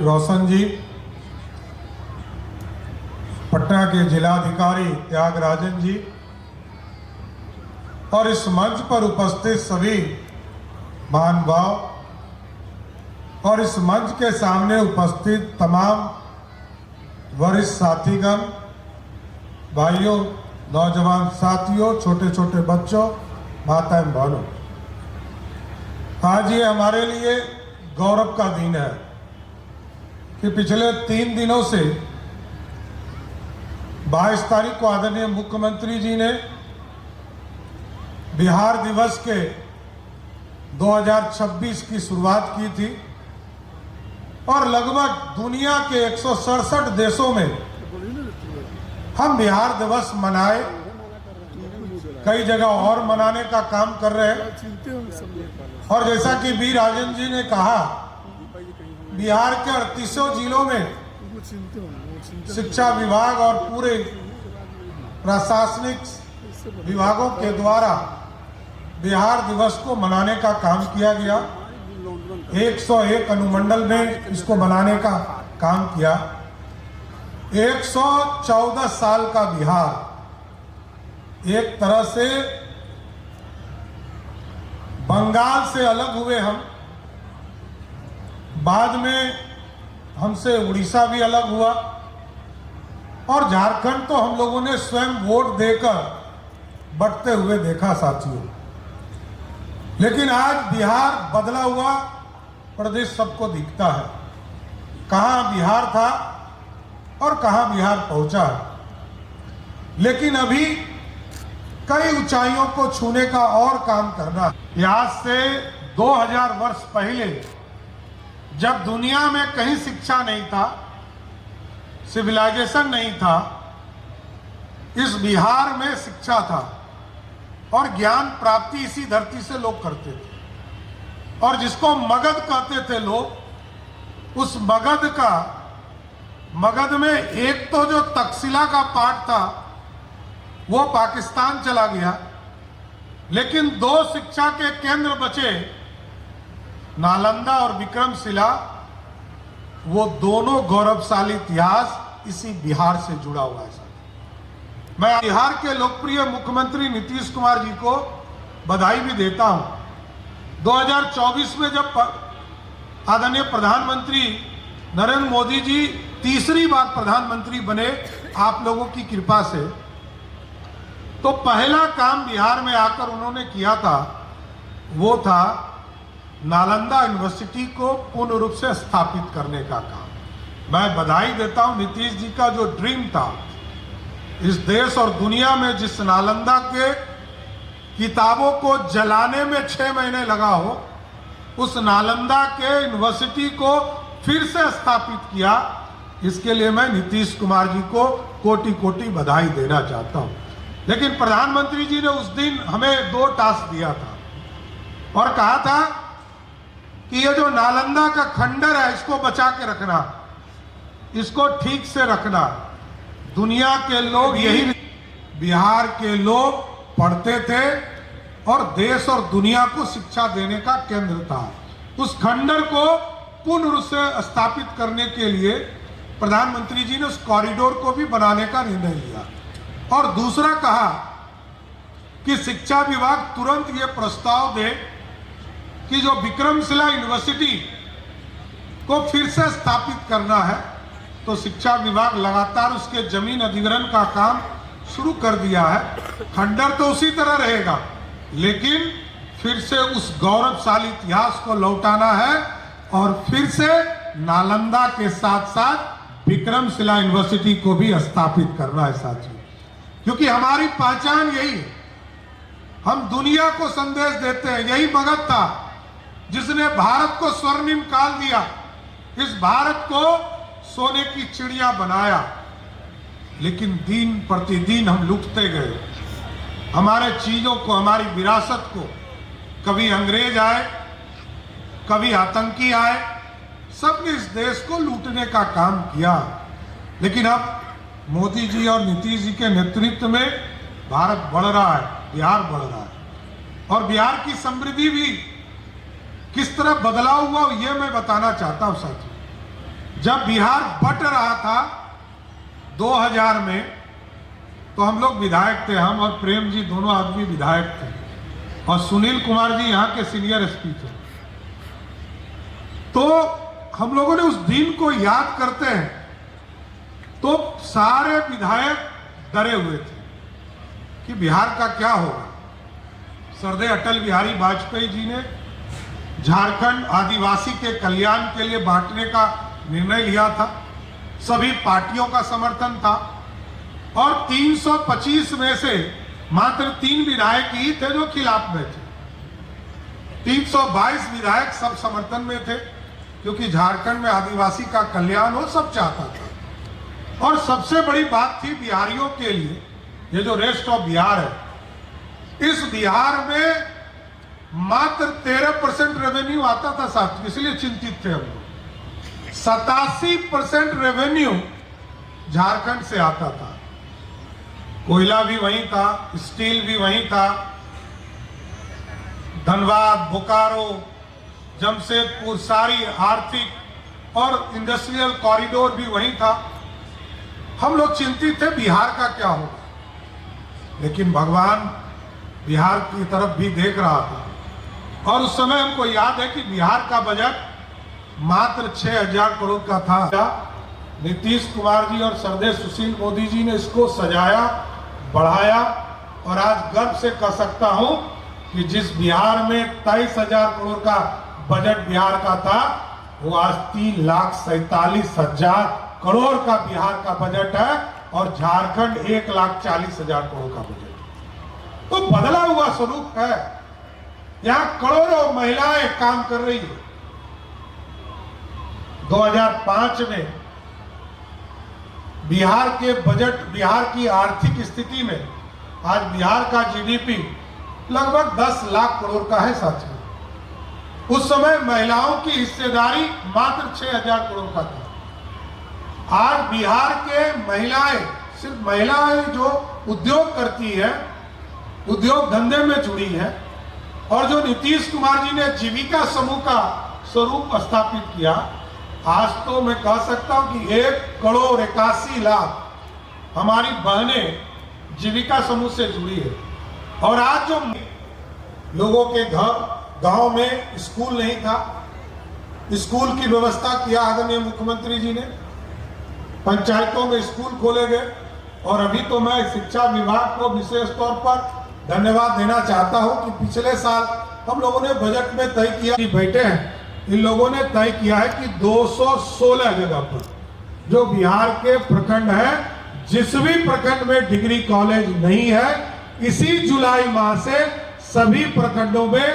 राजीव रोशन जी, पटना के जिलाधिकारी त्यागराजन जी और इस मंच पर उपस्थित सभी महानुभाव और इस मंच के सामने उपस्थित तमाम वरिष्ठ साथीगण, भाइयों, नौजवान साथियों, छोटे छोटे बच्चों, माताएं बहनों, आज ये हमारे लिए गौरव का दिन है कि पिछले 3 दिनों से 22 तारीख को आदरणीय मुख्यमंत्री जी ने बिहार दिवस के 2026 की शुरुआत की थी और लगभग दुनिया के 167 देशों में हम बिहार दिवस मनाए, कई जगह और मनाने का काम कर रहे हैं। और जैसा कि बी राजन जी ने कहा, बिहार के 38 जिलों में शिक्षा विभाग और पूरे प्रशासनिक विभागों के द्वारा बिहार दिवस को मनाने का काम किया गया। 101 अनुमंडल में इसको मनाने का काम किया। 114 साल का बिहार, एक तरह से बंगाल से अलग हुए हम, बाद में हमसे उड़ीसा भी अलग हुआ और झारखंड तो हम लोगों ने स्वयं वोट देकर बढ़ते हुए देखा साथियों। लेकिन आज बिहार बदला हुआ प्रदेश सबको दिखता है, कहां बिहार था और कहां बिहार पहुंचा है। लेकिन अभी कई ऊंचाइयों को छूने का और काम करना है। आज से 2000 वर्ष पहले जब दुनिया में कहीं शिक्षा नहीं था, सिविलाइजेशन नहीं था, इस बिहार में शिक्षा था और ज्ञान प्राप्ति इसी धरती से लोग करते थे। और जिसको मगध कहते थे लोग, उस मगध में एक तो जो तक्षशिला का पाठ था वो पाकिस्तान चला गया, लेकिन 2 शिक्षा के केंद्र बचे, नालंदा और विक्रमशिला। वो दोनों गौरवशाली इतिहास इसी बिहार से जुड़ा हुआ है। मैं बिहार के लोकप्रिय मुख्यमंत्री नीतीश कुमार जी को बधाई भी देता हूं। 2024 में जब आदरणीय प्रधानमंत्री नरेंद्र मोदी जी तीसरी बार प्रधानमंत्री बने आप लोगों की कृपा से, तो पहला काम बिहार में आकर उन्होंने किया था वो था नालंदा यूनिवर्सिटी को पूर्ण रूप से स्थापित करने का काम। मैं बधाई देता हूं नीतीश जी का जो ड्रीम था, इस देश और दुनिया में जिस नालंदा के किताबों को जलाने में 6 महीने लगा हो, उस नालंदा के यूनिवर्सिटी को फिर से स्थापित किया। इसके लिए मैं नीतीश कुमार जी को कोटि कोटि बधाई देना चाहता हूं। लेकिन प्रधानमंत्री जी ने उस दिन हमें 2 टास्क दिया था और कहा था कि ये जो नालंदा का खंडर है इसको बचा के रखना, इसको ठीक से रखना। दुनिया के लोग, यही बिहार के लोग पढ़ते थे और देश और दुनिया को शिक्षा देने का केंद्र था। उस खंडर को पूर्ण रूप से स्थापित करने के लिए प्रधानमंत्री जी ने उस कॉरिडोर को भी बनाने का निर्णय लिया। और दूसरा कहा कि शिक्षा विभाग तुरंत ये प्रस्ताव दे कि जो विक्रमशिला यूनिवर्सिटी को फिर से स्थापित करना है, तो शिक्षा विभाग लगातार उसके जमीन अधिग्रहण का काम शुरू कर दिया है। खंडर तो उसी तरह रहेगा, लेकिन फिर से उस गौरवशाली इतिहास को लौटाना है और फिर से नालंदा के साथ साथ विक्रमशिला यूनिवर्सिटी को भी स्थापित करना है साथियों। क्योंकि हमारी पहचान यही है, हम दुनिया को संदेश देते हैं। यही मगध था जिसने भारत को स्वर्णिम काल दिया, इस भारत को सोने की चिड़िया बनाया। लेकिन दिन प्रतिदिन हम लूटते गए हमारे चीजों को, हमारी विरासत को। कभी अंग्रेज आए, कभी आतंकी आए, सबने इस देश को लूटने का काम किया। लेकिन अब मोदी जी और नीतीश जी के नेतृत्व में भारत बढ़ रहा है, बिहार बढ़ रहा है। और बिहार की समृद्धि भी किस तरह बदलाव हुआ ये मैं बताना चाहता हूं साथियों। जब बिहार बट रहा था 2000 में, तो हम लोग विधायक थे, हम और प्रेम जी दोनों आदमी विधायक थे और सुनील कुमार जी यहाँ के सीनियर एसपी थे। तो हम लोगों ने उस दिन को याद करते हैं तो सारे विधायक डरे हुए थे कि बिहार का क्या होगा। सरदे अटल बिहारी वाजपेयी जी ने झारखंड आदिवासी के कल्याण के लिए बांटने का निर्णय लिया था, सभी पार्टियों का समर्थन था और 325 में से मात्र 3 विधायक ही थे जो खिलाफ में थे। 322 विधायक सब समर्थन में थे क्योंकि झारखंड में आदिवासी का कल्याण हो सब चाहता था। और सबसे बड़ी बात थी बिहारियों के लिए, ये जो रेस्ट ऑफ बिहार है, इस बिहार में मात्र 13% रेवेन्यू आता था साथ, इसलिए चिंतित थे हम लोग। 87% रेवेन्यू झारखंड से आता था, कोयला भी वहीं था, स्टील भी वहीं था, धनबाद, बोकारो, जमशेदपुर, सारी आर्थिक और इंडस्ट्रियल कॉरिडोर भी वहीं था। हम लोग चिंतित थे बिहार का क्या होगा, लेकिन भगवान बिहार की तरफ भी देख रहा था और उस समय हमको याद है कि बिहार का बजट मात्र 6000 करोड़ का था। नीतीश कुमार जी और सरदेश सुशील मोदी जी ने इसको सजाया, बढ़ाया और आज गर्व से कह सकता हूं कि जिस बिहार में 23,000 करोड़ का बजट बिहार का था, वो आज 3,47,000 करोड़ का बिहार का बजट है और झारखंड 1,40,000 करोड़ का बजट। तो बदला हुआ स्वरूप है। यहां करोड़ों महिलाएं काम कर रही है। 2005 में बिहार के बजट, बिहार की आर्थिक स्थिति में आज बिहार का जीडीपी लगभग 10 लाख करोड़ का है साथियों। उस समय महिलाओं की हिस्सेदारी मात्र 6,000 करोड़ का था। आज बिहार के महिलाएं, सिर्फ महिलाएं जो उद्योग करती है, उद्योग धंधे में जुड़ी है और जो नीतीश कुमार जी ने जीविका समूह का स्वरूप स्थापित किया, आज तो मैं कह सकता हूं कि 1,81,00,000 हमारी बहनें जीविका समूह से जुड़ी है। और आज जो लोगों के गांव में स्कूल नहीं था, स्कूल की व्यवस्था किया आदरणीय मुख्यमंत्री जी ने, पंचायतों में स्कूल खोले गए। और अभी तो मैं शिक्षा विभाग को विशेष तौर पर धन्यवाद देना चाहता हूं कि पिछले साल हम लोगों ने बजट में तय किया कि बैठे हैं, इन लोगों ने तय किया है कि 216 जगह पर जो बिहार के प्रखंड है, जिस भी प्रखंड में डिग्री कॉलेज नहीं है, इसी जुलाई माह से सभी प्रखंडों में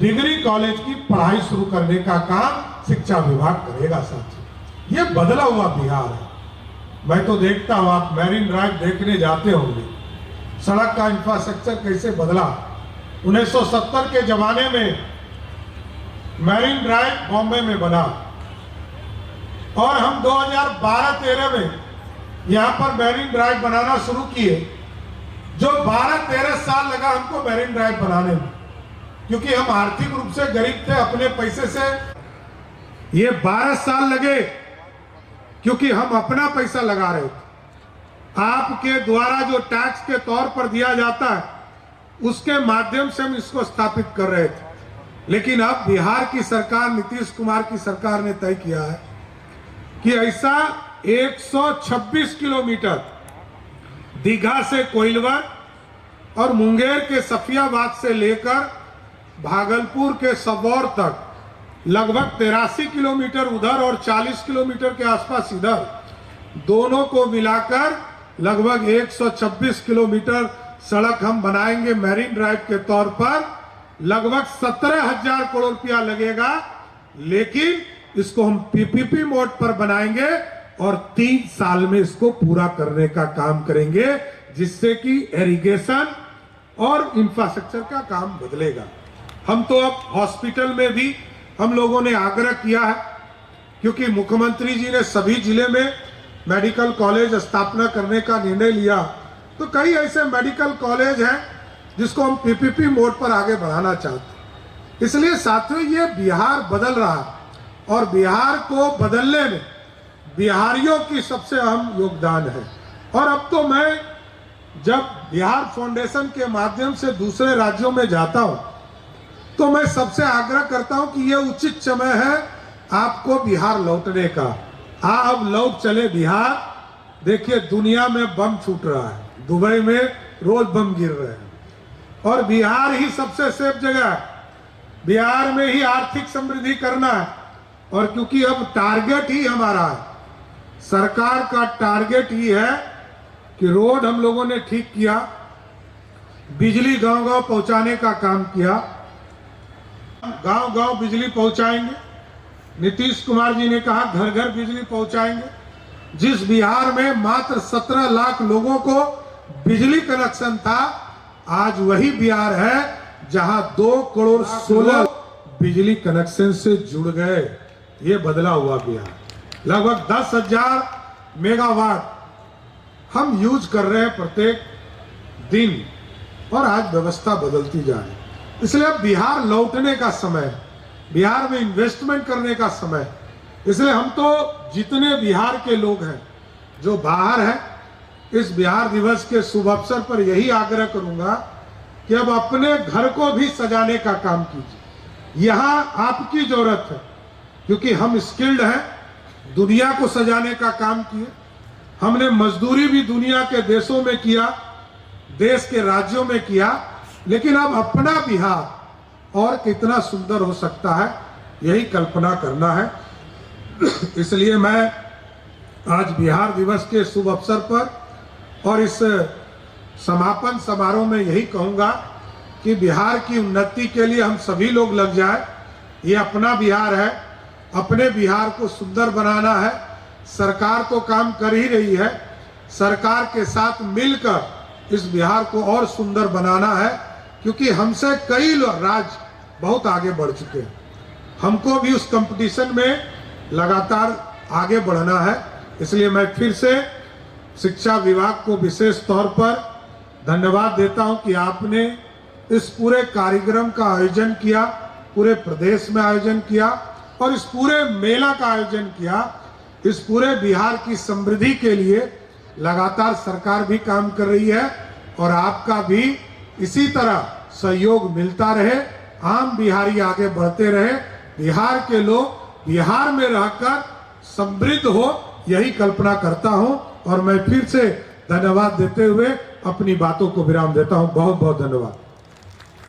डिग्री कॉलेज की पढ़ाई शुरू करने का काम शिक्षा विभाग करेगा साथियों। ये बदला हुआ बिहार है। मैं तो देखता हूं, आप मैरीन ड्राइव देखने जाते होंगे, सड़क का इंफ्रास्ट्रक्चर कैसे बदला। 1970 के जमाने में मैरीन ड्राइव बॉम्बे में बना और हम 2012-13 में यहां पर मैरीन ड्राइव बनाना शुरू किए। जो 12-13 साल लगा हमको मैरीन ड्राइव बनाने में, क्योंकि हम आर्थिक रूप से गरीब थे, अपने पैसे से। ये 12 साल लगे क्योंकि हम अपना पैसा लगा रहे थे। आपके द्वारा जो टैक्स के तौर पर दिया जाता है, उसके माध्यम से हम इसको स्थापित कर रहे थे। लेकिन अब बिहार की सरकार, नीतीश कुमार की सरकार ने तय किया है कि ऐसा 126 किलोमीटर दीघा से कोइलवर और मुंगेर के सफियाबाद से लेकर भागलपुर के सबौर तक लगभग 83 किलोमीटर उधर और 40 किलोमीटर के आसपास इधर, दोनों को मिलाकर लगभग 126 किलोमीटर सड़क हम बनाएंगे मैरीन ड्राइव के तौर पर। लगभग 17,000 करोड़ रुपया लगेगा, लेकिन इसको हम पीपीपी मोड पर बनाएंगे और 3 साल में इसको पूरा करने का काम करेंगे, जिससे कि इरिगेशन और इंफ्रास्ट्रक्चर का काम बदलेगा। हम तो अब हॉस्पिटल में भी हम लोगों ने आग्रह किया है, क्योंकि मुख्यमंत्री जी ने सभी जिले में मेडिकल कॉलेज स्थापना करने का निर्णय लिया, तो कई ऐसे मेडिकल कॉलेज हैं जिसको हम पीपीपी मोड पर आगे बढ़ाना चाहते हैं। इसलिए साथियों, ये बिहार बदल रहा है और बिहार को बदलने में बिहारियों की सबसे अहम योगदान है। और अब तो मैं जब बिहार फाउंडेशन के माध्यम से दूसरे राज्यों में जाता हूं तो मैं सबसे आग्रह करता हूं कि यह उचित समय है आपको बिहार लौटने का। अब लौट चले बिहार। देखिए दुनिया में बम छूट रहा है, दुबई में रोज बम गिर रहे हैं और बिहार ही सबसे सेफ जगह है। बिहार में ही आर्थिक समृद्धि करना है और क्योंकि अब टारगेट ही हमारा है, सरकार का टारगेट ही है कि रोड हम लोगों ने ठीक किया, बिजली गांव-गांव पहुंचाने का काम किया, गांव-गांव बिजली पहुंचाएंगे। नीतीश कुमार जी ने कहा घर घर बिजली पहुंचाएंगे। जिस बिहार में मात्र 17 लाख लोगों को बिजली कनेक्शन था, आज वही बिहार है जहां 2 करोड़ 16 बिजली कनेक्शन से जुड़ गए। ये बदला हुआ बिहार। लगभग 10,000 मेगावाट हम यूज कर रहे हैं प्रत्येक दिन और आज व्यवस्था बदलती जा रही है। इसलिए अब बिहार लौटने का समय है, बिहार में इन्वेस्टमेंट करने का समय है। इसलिए हम तो जितने बिहार के लोग हैं जो बाहर हैं, इस बिहार दिवस के शुभ अवसर पर यही आग्रह करूंगा कि अब अपने घर को भी सजाने का काम कीजिए। यहां आपकी जरूरत है क्योंकि हम स्किल्ड हैं। दुनिया को सजाने का काम किए, हमने मजदूरी भी दुनिया के देशों में किया, देश के राज्यों में किया, लेकिन अब अपना बिहार और कितना सुंदर हो सकता है यही कल्पना करना है। इसलिए मैं आज बिहार दिवस के शुभ अवसर पर और इस समापन समारोह में यही कहूंगा कि बिहार की उन्नति के लिए हम सभी लोग लग जाए। ये अपना बिहार है, अपने बिहार को सुंदर बनाना है। सरकार तो काम कर ही रही है, सरकार के साथ मिलकर इस बिहार को और सुंदर बनाना है क्योंकि हमसे कई राज्य बहुत आगे बढ़ चुके हैं। हमको भी उस कंपटीशन में लगातार आगे बढ़ना है। इसलिए मैं फिर से शिक्षा विभाग को विशेष तौर पर धन्यवाद देता हूं कि आपने इस पूरे कार्यक्रम का आयोजन किया, पूरे प्रदेश में आयोजन किया और इस पूरे मेला का आयोजन किया। इस पूरे बिहार की समृद्धि के लिए लगातार सरकार भी काम कर रही है और आपका भी इसी तरह सहयोग मिलता रहे, आम बिहारी आगे बढ़ते रहे, बिहार के लोग बिहार में रहकर समृद्ध हो, यही कल्पना करता हूं। और मैं फिर से धन्यवाद देते हुए अपनी बातों को विराम देता हूं। बहुत बहुत धन्यवाद।